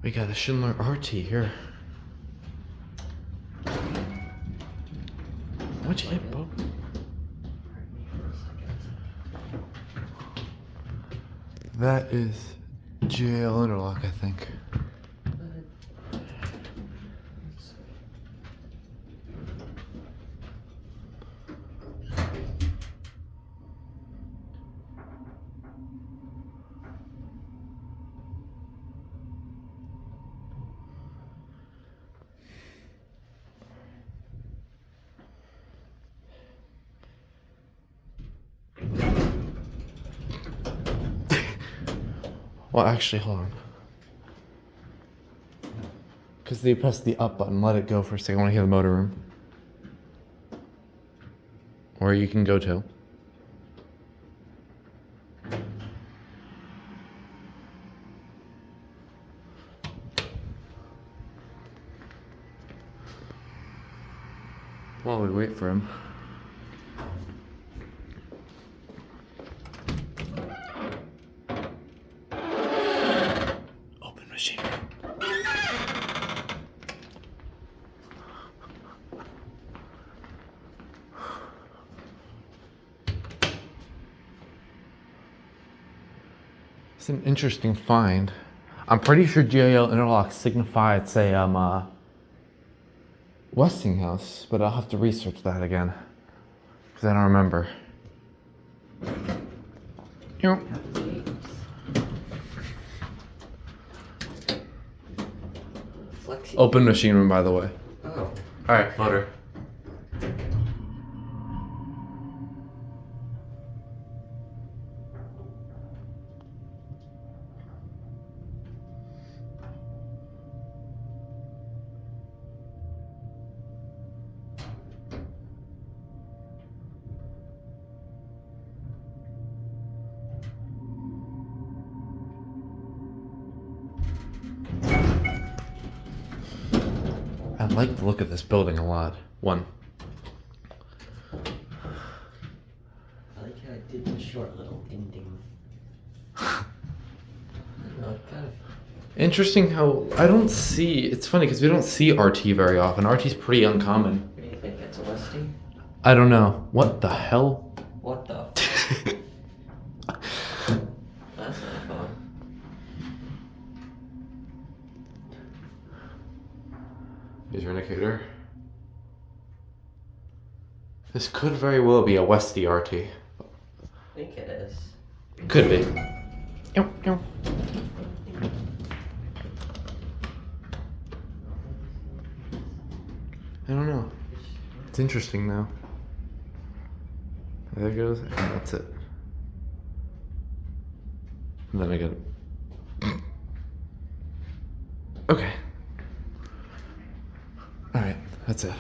We got a Schindler RT here. What'd you hit, Bob? That is jail interlock, I think. Well, actually, hold on. Because they press the up button, let it go for a second. I want to hear the motor room. Or you can go to. While we wait for him. Open machine room. It's an interesting find. I'm pretty sure GIL interlock signified, say, Westinghouse, but I'll have to research that again because I don't remember. Yep. Open machine room, by the way. Oh. All right, motor. I like the look of this building a lot. One. I like how it did the short little ding ding. I don't know, kind of. Interesting how I don't see. It's funny because we don't see RT very often. RT's pretty uncommon. What do you think? It's a Westie? I don't know. What the hell? What the? That's not fun. Here's your indicator. This could very well be a Westie RT. I think it is. Could be. I don't know. It's interesting now. There it goes, and that's it. And then I get it. Okay. Alright, that's it.